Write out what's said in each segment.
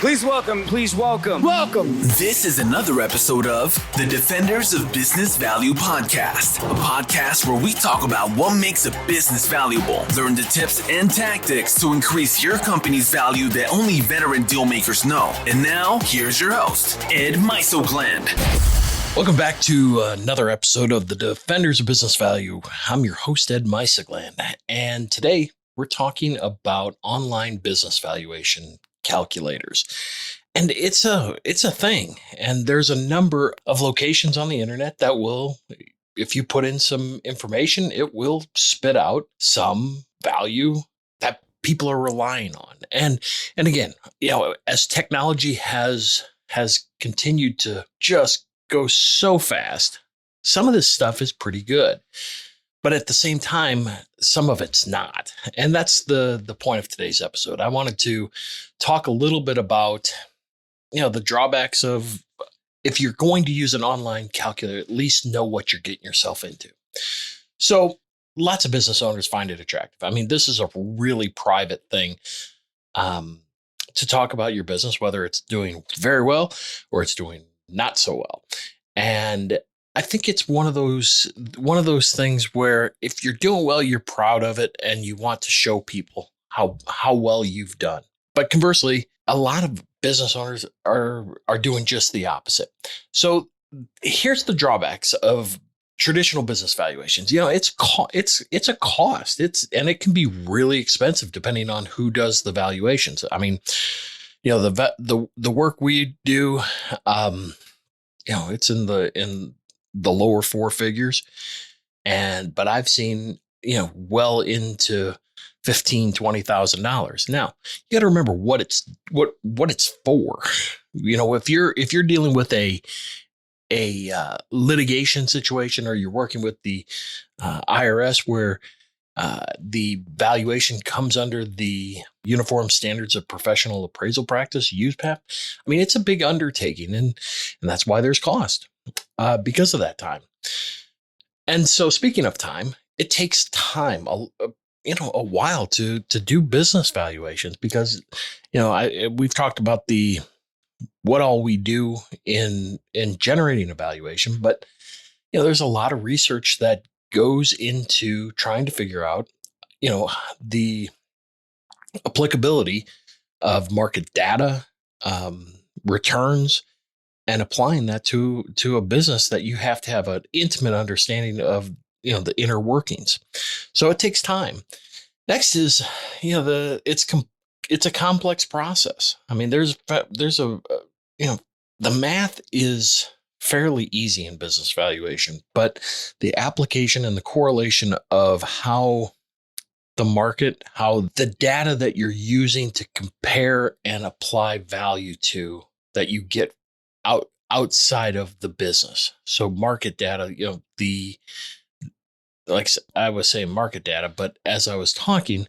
Welcome. This is another episode of the Defenders of Business Value podcast, a podcast where we talk about what makes a business valuable, learn the tips and tactics to increase your company's value that only veteran deal makers know. And now, here's your host, Ed Mysogland. Welcome back to another episode of the Defenders of Business Value. I'm your host, Ed Mysogland, and today we're talking about online business valuation calculators. And it's a thing. And there's a number of locations on the internet that will, if you put in some information, it will spit out some value that people are relying on. And again, as technology has continued to just go so fast, some of this stuff is pretty good. But at the same time, some of it's not. And that's the point of today's episode. I wanted to talk a little bit about, the drawbacks of if you're going to use an online calculator, at least know what you're getting yourself into. So lots of business owners find it attractive. I mean, this is a really private thing to talk about your business, whether it's doing very well or it's doing not so well. And I think it's one of those things where if you're doing well, you're proud of it and you want to show people how well you've done. But conversely, a lot of business owners are doing just the opposite. So here's the drawbacks of traditional business valuations. It's a cost. And it can be really expensive depending on who does the valuations. I mean, the work we do, it's in the lower four figures. But I've seen, well into $15,000, $20,000. Now you got to remember what it's for. If you're dealing with a litigation situation, or you're working with the IRS where the valuation comes under the Uniform Standards of Professional Appraisal Practice, USPAP. I mean, it's a big undertaking, and that's why there's cost because of that time. And so, speaking of time, it takes time, a while to do business valuations because, we've talked about what all we do in generating a valuation, but there's a lot of research that goes into trying to figure out, the applicability of market data, returns, and applying that to a business that you have to have an intimate understanding of, the inner workings. So it takes time. Next is, it's a complex process. I mean, there's the math is fairly easy in business valuation, but the application and the correlation of how the market, how the data that you're using to compare and apply value to that you get outside of the business. So market data, like I was saying market data, but as I was talking,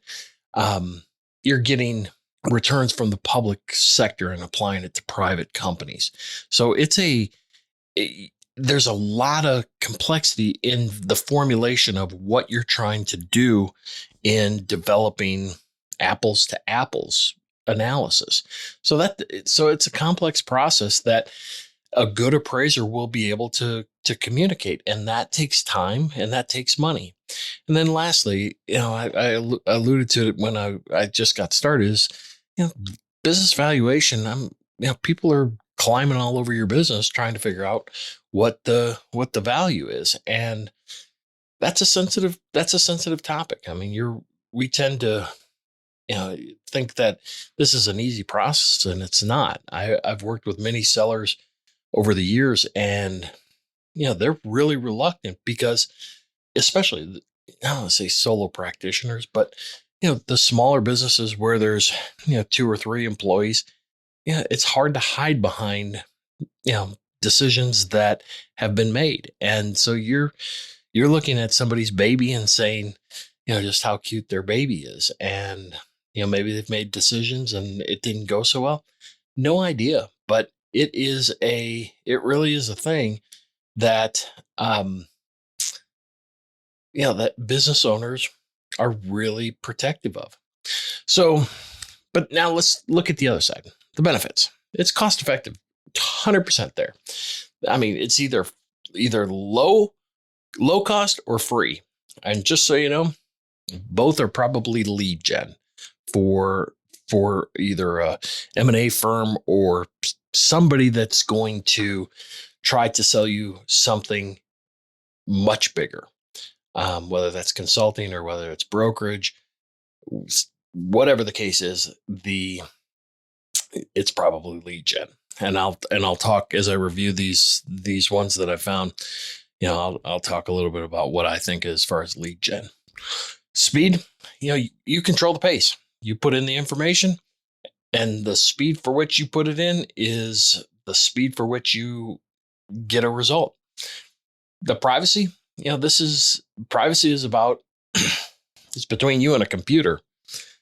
you're getting returns from the public sector and applying it to private companies. So there's a lot of complexity in the formulation of what you're trying to do in developing apples to apples analysis. So it's a complex process that a good appraiser will be able to communicate, and that takes time and that takes money. And then lastly, I alluded to it when I just got started is, business valuation. People are climbing all over your business trying to figure out what the value is, and that's a sensitive topic. I mean, we tend to think that this is an easy process, and it's not. I've worked with many sellers over the years, and they're really reluctant because, especially, I don't want to say solo practitioners, but the smaller businesses where there's 2 or 3 employees, it's hard to hide behind decisions that have been made, and so you're looking at somebody's baby and saying just how cute their baby is, and maybe they've made decisions and it didn't go so well. No idea, but it really is a thing that that business owners are really protective of. So, but now let's look at the other side. the benefits. It's cost effective, 100% there. I mean, it's either low cost or free. And just so you know, both are probably lead gen for either a M&A firm or somebody that's going to try to sell you something much bigger, whether that's consulting or whether it's brokerage, whatever the case is, it's probably lead gen. And I'll talk as I review these ones that I found. I'll talk a little bit about what I think as far as lead gen. Speed, you control the pace. You put in the information, and the speed for which you put it in is the speed for which you get a result. The privacy, privacy is about it's between you and a computer.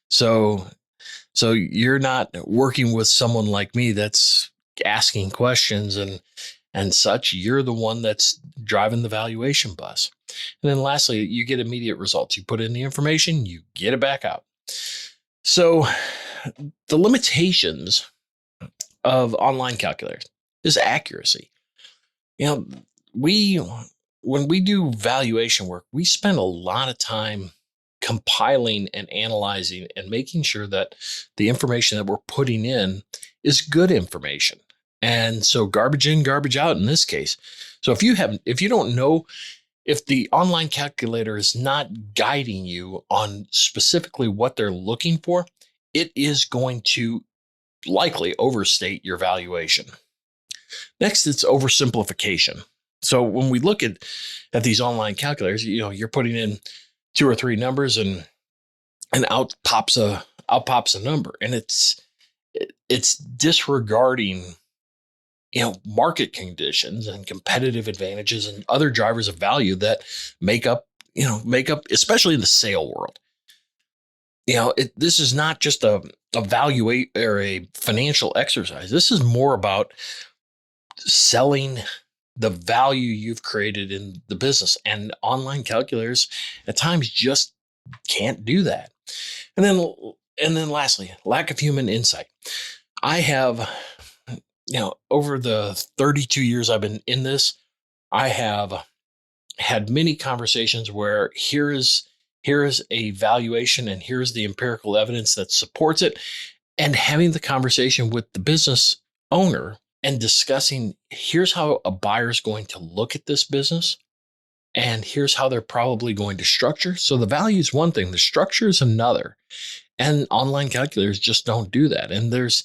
So you're not working with someone like me that's asking questions and such. You're the one that's driving the valuation bus. And then lastly, you get immediate results. You put in the information, you get it back out. So the limitations of online calculators is accuracy. When we do valuation work, we spend a lot of time compiling and analyzing and making sure that the information that we're putting in is good information. And so garbage in, garbage out in this case. So if you don't know, if the online calculator is not guiding you on specifically what they're looking for, it is going to likely overstate your valuation. Next, it's oversimplification. So when we look at these online calculators, you're putting in 2 or 3 numbers and out pops a number, and it's disregarding market conditions and competitive advantages and other drivers of value that make up, especially in the sale world. This is not just a evaluate or a financial exercise. This is more about selling the value you've created in the business, and online calculators at times just can't do that. And then lastly, lack of human insight. I have, over the 32 years I've been in this, I have had many conversations where here is a valuation and here's the empirical evidence that supports it, and having the conversation with the business owner and discussing, here's how a buyer's going to look at this business, and here's how they're probably going to structure. So the value is one thing, the structure is another. And online calculators just don't do that. And there's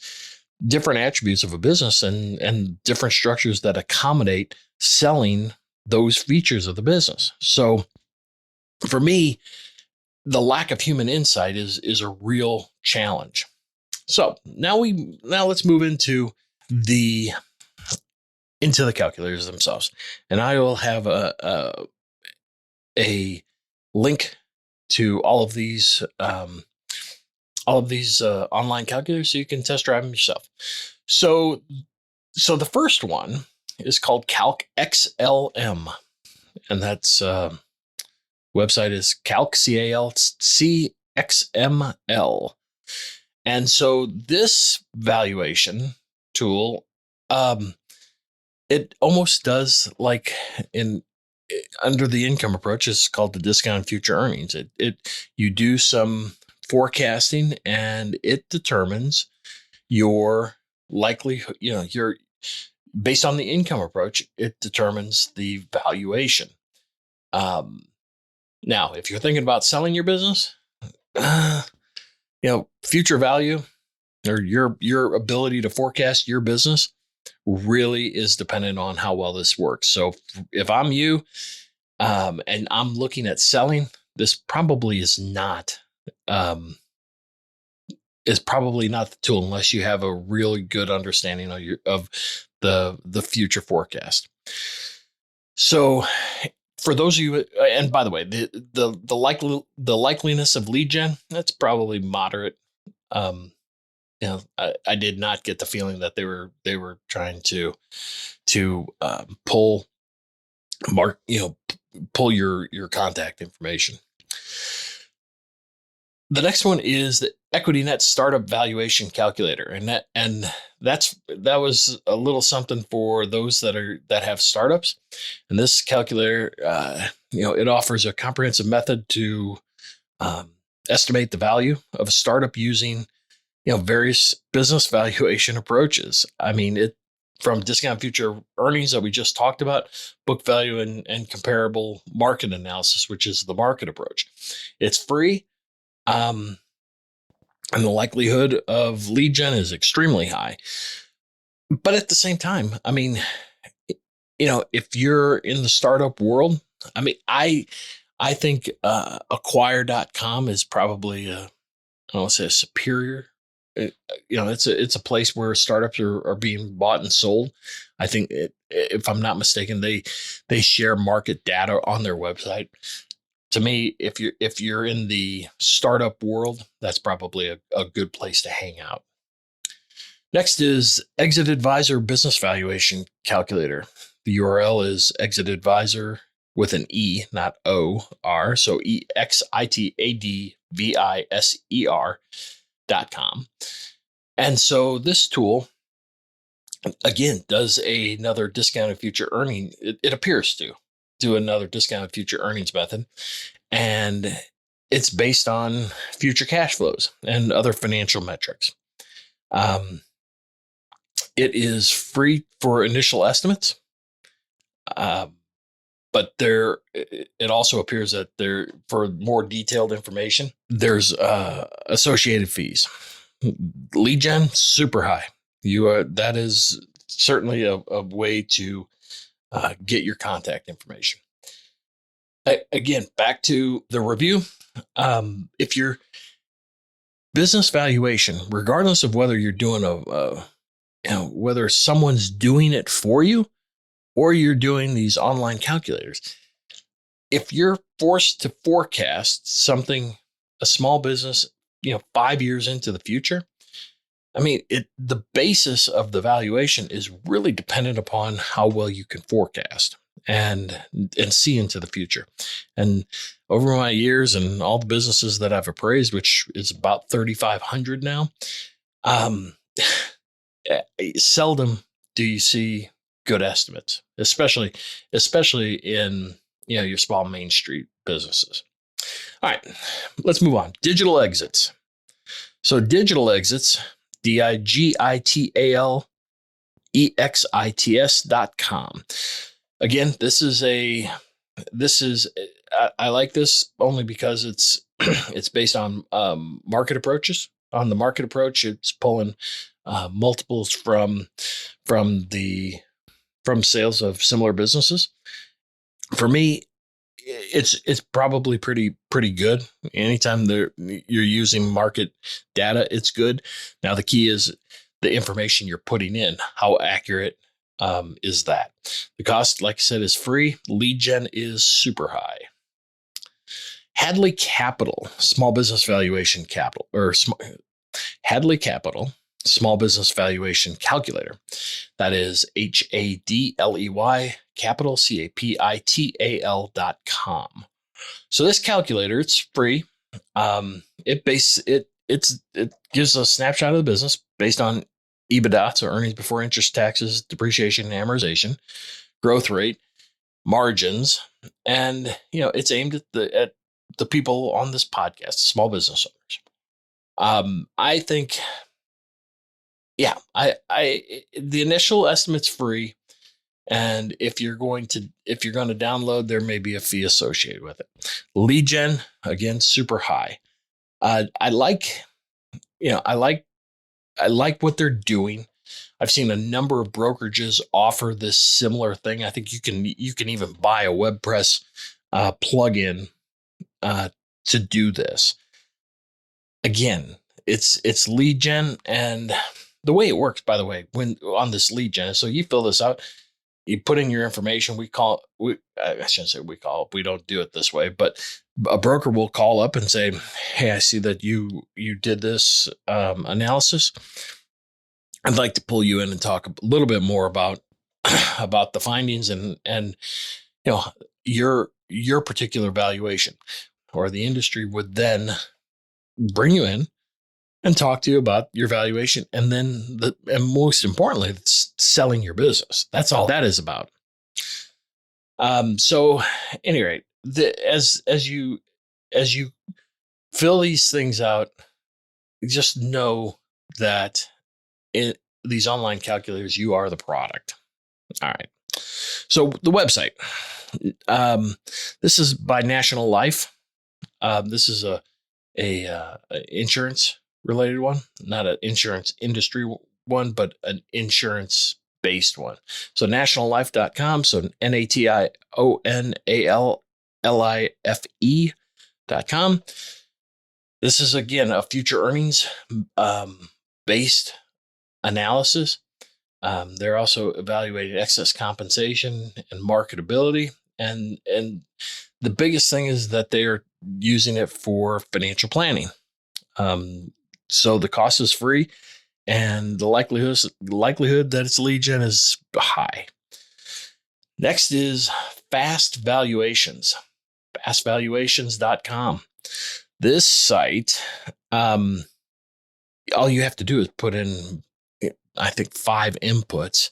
different attributes of a business and different structures that accommodate selling those features of the business. So for me, the lack of human insight is a real challenge. So now let's move into the calculators themselves, and I will have a link to all of these online calculators so you can test drive them yourself. So the first one is called Calc XLM, and that's website is Calc CALCXML. And so this valuation tool, it almost does like under the income approach, is called the discounted future earnings. You do some forecasting and it determines your likelihood, your based on the income approach, it determines the valuation. Now, if you're thinking about selling your business, future value or your ability to forecast your business really is dependent on how well this works. So if I'm you, and I'm looking at selling, this probably is not the tool unless you have a really good understanding of the future forecast. So for those of you, and by the way, the likeliness of lead gen, that's probably moderate. I did not get the feeling that they were trying to pull your contact information. The next one is Equity Net Startup Valuation Calculator, that was a little something for those that have startups. And this calculator, it offers a comprehensive method to um, estimate the value of a startup using various business valuation approaches. I mean, it from discount future earnings that we just talked about, book value and comparable market analysis, which is the market approach. It's free. And the likelihood of lead gen is extremely high. But at the same time, I mean, if you're in the startup world, I mean, I think acquire.com is probably I don't want to say a superior. It's a place where startups are being bought and sold. I think if I'm not mistaken, they share market data on their website. To me, if you're in the startup world, that's probably a good place to hang out. Next is Exit Advisor Business Valuation Calculator. The URL is Exit Advisor with an E, not O-R. So EXITADVISER.com. And so this tool, again, does another discounted future earning. It appears to do another discounted future earnings method. And it's based on future cash flows and other financial metrics. It is free for initial estimates. But it also appears that for more detailed information, there's associated fees. Lead gen, super high. That is certainly a way to get your contact information. Again, back to the review. If your business valuation, regardless of whether you're doing whether someone's doing it for you or you're doing these online calculators, if you're forced to forecast something, a small business, 5 years into the future, I mean, the basis of the valuation is really dependent upon how well you can forecast and see into the future. And over my years and all the businesses that I've appraised, which is about 3,500 now, seldom do you see good estimates, especially in your small Main Street businesses. All right, let's move on. Digital exits. So digital exits, digitalexits.com. Again, I like this only because it's based on market approaches. On the market approach, it's pulling multiples from sales of similar businesses. For me, it's probably pretty good. Anytime you're using market data, it's good. Now the key is the information you're putting in. How accurate is that? The cost, like I said, is free. Lead gen is super high. Hadley Capital, small business valuation capital, Hadley Capital, small business valuation calculator. That is HADLEY capital CAPITAL.com. So this calculator, it's free. It gives a snapshot of the business based on EBITDA, so earnings before interest, taxes, depreciation, and amortization, growth rate, margins, and it's aimed at the people on this podcast, small business owners. I think, the initial estimate's free, and if you're going to download, there may be a fee associated with it. Lead gen, again, super high. I like what they're doing. I've seen a number of brokerages offer this similar thing. I think you can even buy a WordPress plugin to do this. Again, it's lead gen, and the way it works, by the way, when on this lead gen, so you fill this out, you put in your information. I shouldn't say we don't do it this way, but a broker will call up and say, "Hey, I see that you did this analysis. I'd like to pull you in and talk a little bit more about the findings and your particular valuation." Or the industry would then bring you in and talk to you about your valuation. And then and most importantly, it's selling your business. That's all that is about. So at any rate, as you fill these things out, just know that in these online calculators, you are the product. All right. So the website, this is by National Life. This is a insurance related one, not an insurance industry one, but an insurance based one. So nationallife.com. So nationallife.com. This is, again, a future earnings based analysis. They're also evaluating excess compensation and marketability. And the biggest thing is that they are using it for financial planning. So the cost is free, and the likelihood that it's lead gen is high. Next is Fast Valuations, fastvaluations.com. This site, all you have to do is put in, I think, 5 inputs,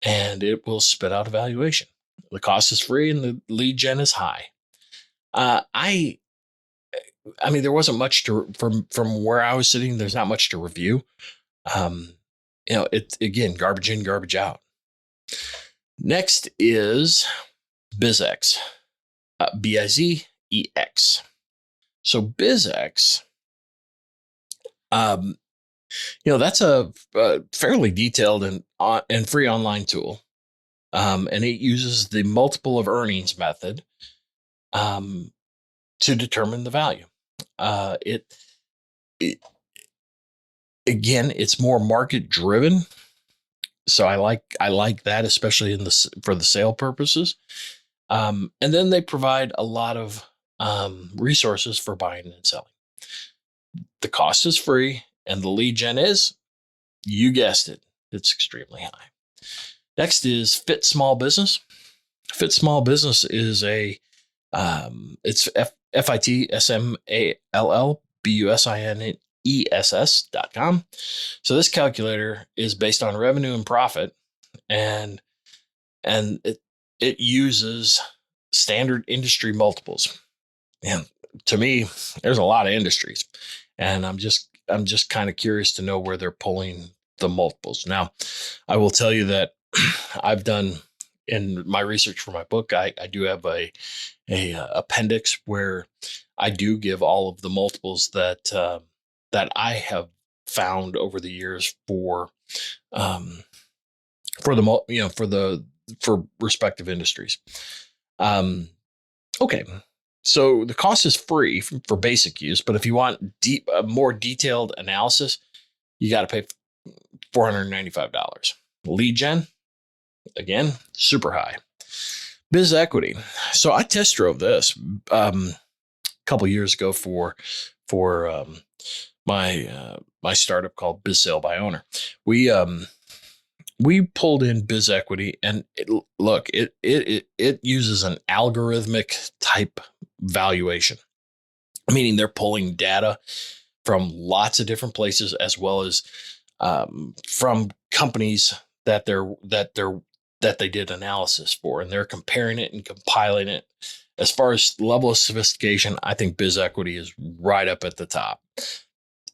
and it will spit out a valuation. The cost is free and the lead gen is high. I mean, there wasn't much from where I was sitting. There's not much to review. It's, again, garbage in, garbage out. Next is BizX, BIZEX. So BizX, that's a fairly detailed and free online tool. And it uses the multiple of earnings method to determine the value. Again, it's more market driven. So I like that, especially for the sale purposes. And then they provide a lot of resources for buying and selling. The cost is free, and the lead gen is, you guessed it, it's extremely high. Next is Fit Small Business. Fit Small Business is it's FITSMALLBUSINESS.com. So this calculator is based on revenue and profit, and it uses standard industry multiples. And to me, there's a lot of industries, and I'm just kind of curious to know where they're pulling the multiples. Now, I will tell you that I've done, in my research for my book, I do have a appendix where I do give all of the multiples that I have found over the years for respective industries. Okay. So the cost is free for basic use, but if you want more detailed analysis, you got to pay $495. Lead gen, again, super high. Biz Equity. So I test drove this a couple years ago for my startup called Biz Sale by Owner. We pulled in Biz Equity, and it uses an algorithmic type valuation, meaning they're pulling data from lots of different places, as well as from companies that they did analysis for, and they're comparing it and compiling it. As far as level of sophistication, I think Biz Equity is right up at the top.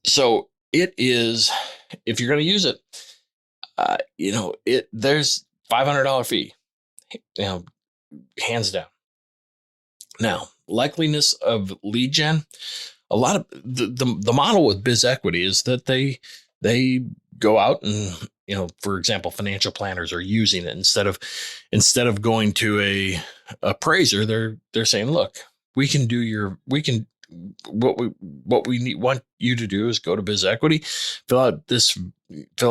So it is, if you're going to use it, there's $500 fee, hands down. Now, likeliness of lead gen, a lot of the model with Biz Equity is that they go out and, for example, financial planners are using it instead of going to a appraiser. They're saying, look, what we want you to do is go to Biz Equity, fill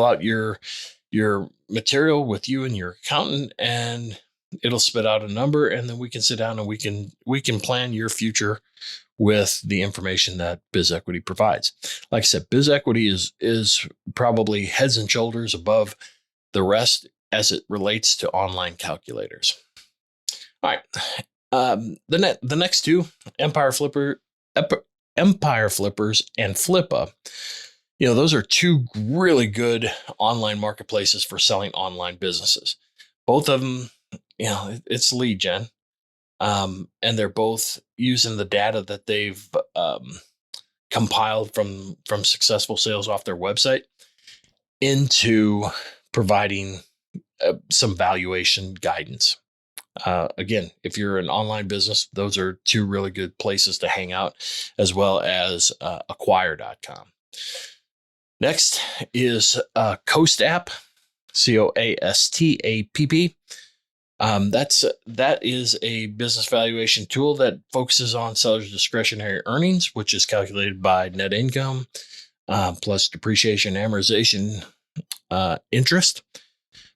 out your material with you and your accountant, and it'll spit out a number, and then we can sit down and we can plan your future with the information that Biz Equity provides. Like I said, Biz Equity is probably heads and shoulders above the rest as it relates to online calculators. All right. The next two, Empire Flippers and Flippa. those are two really good online marketplaces for selling online businesses. Both of them, it's lead gen. And they're both using the data that they've compiled from successful sales off their website into providing some valuation guidance. Again, if you're an online business, those are two really good places to hang out, as well as acquire.com. Next is Coast App, COASTAPP. That is a business valuation tool that focuses on sellers' discretionary earnings, which is calculated by net income plus depreciation, amortization, interest,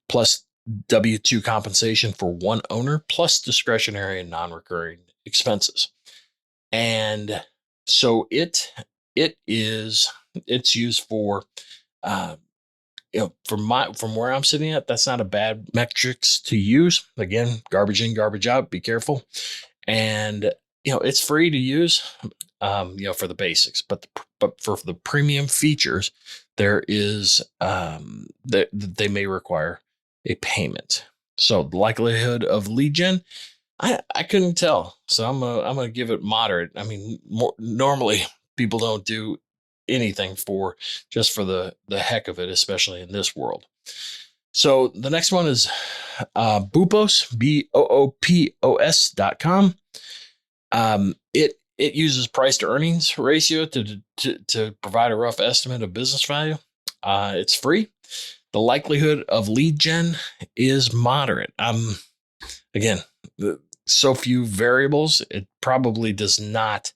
plus W-2 compensation for one owner, plus discretionary and non-recurring expenses. And so it's used for from where I'm sitting at, that's not a bad metrics to use. Again, garbage in, garbage out, be careful. And it's free to use for the basics, but for the premium features, there is they may require a payment. So the likelihood of lead gen, I couldn't tell. So I'm gonna give it moderate. I mean, normally people don't do anything just for the heck of it, especially in this world. So the next one is Boopos, BOOPOS.com. It uses price to earnings ratio to provide a rough estimate of business value. It's free. The likelihood of lead gen is moderate. Again, so few variables, it probably does not.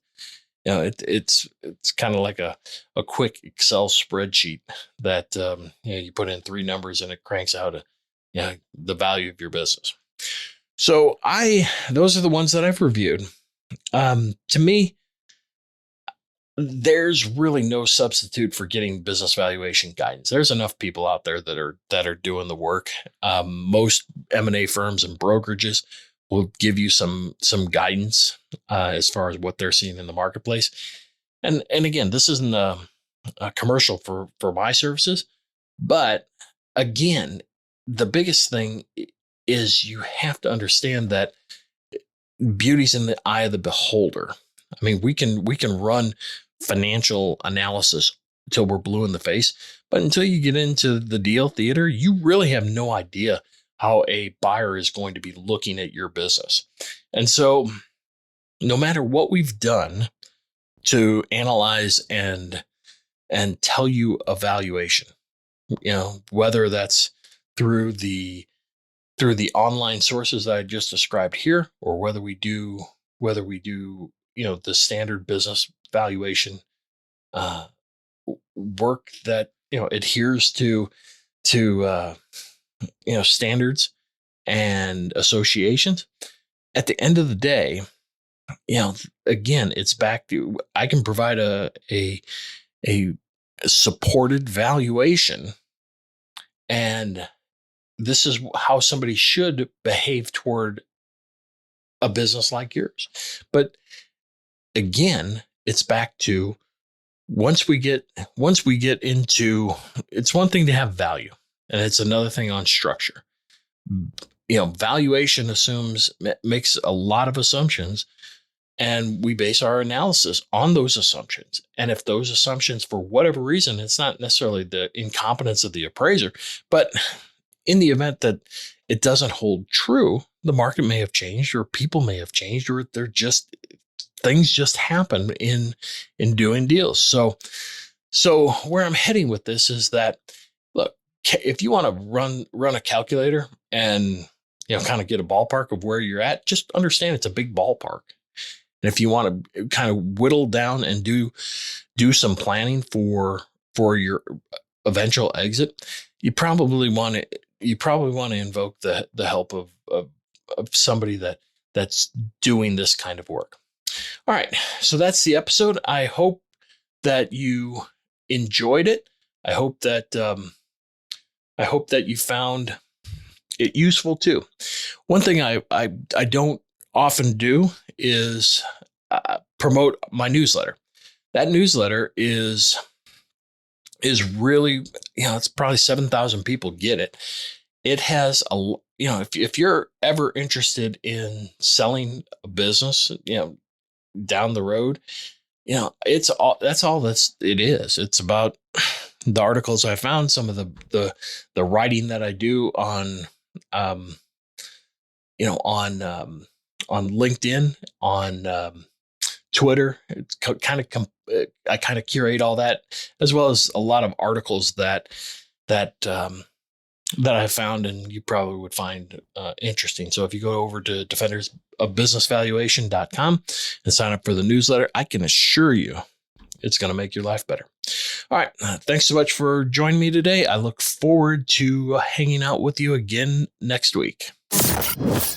It's kind of like a quick Excel spreadsheet that you put in three numbers and it cranks out the value of your business. So those are the ones that I've reviewed. To me, there's really no substitute for getting business valuation guidance. There's enough people out there that are doing the work. Most M&A firms and brokerages will give you some guidance as far as what they're seeing in the marketplace. And again, this isn't a commercial for my services, but again, the biggest thing is you have to understand that beauty's in the eye of the beholder. I mean, we can run financial analysis until we're blue in the face, but until you get into the deal theater, you really have no idea how a buyer is going to be looking at your business. And so no matter what we've done to analyze and tell you a valuation, whether that's through the online sources that I just described here, or whether we do the standard business valuation work that adheres to standards and associations. At the end of the day, again, it's back to, I can provide a supported valuation, and this is how somebody should behave toward a business like yours. But again, it's back to once we get into, it's one thing to have value, and it's another thing on structure. Valuation makes a lot of assumptions, and we base our analysis on those assumptions. And if those assumptions, for whatever reason, it's not necessarily the incompetence of the appraiser, but in the event that it doesn't hold true, the market may have changed, or people may have changed, or things just happen in doing deals. So where I'm heading with this is that, look, if you want to run a calculator and kind of get a ballpark of where you're at, just understand it's a big ballpark. And if you want to kind of whittle down and do some planning for your eventual exit, you probably want to invoke the help of somebody that's doing this kind of work. All right, so that's the episode. I hope that you enjoyed it. I hope that you found it useful too. One thing I don't often do is promote my newsletter. That newsletter is is really, it's probably 7,000 people get it. It has if you're ever interested in selling a business, down the road, that's all it is. It's about the articles I found, some of the writing that I do on, on LinkedIn, on Twitter. It's I kind of curate all that, as well as a lot of articles that I found and you probably would find interesting. So if you go over to defendersofbusinessvaluation.com and sign up for the newsletter, I can assure you it's going to make your life better. All right. Thanks so much for joining me today. I look forward to hanging out with you again next week.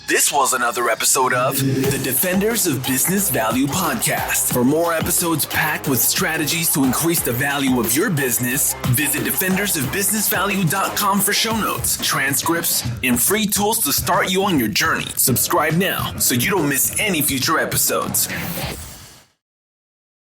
This was another episode of the Defenders of Business Value podcast. For more episodes packed with strategies to increase the value of your business, visit defendersofbusinessvalue.com for show notes, transcripts, and free tools to start you on your journey. Subscribe now so you don't miss any future episodes.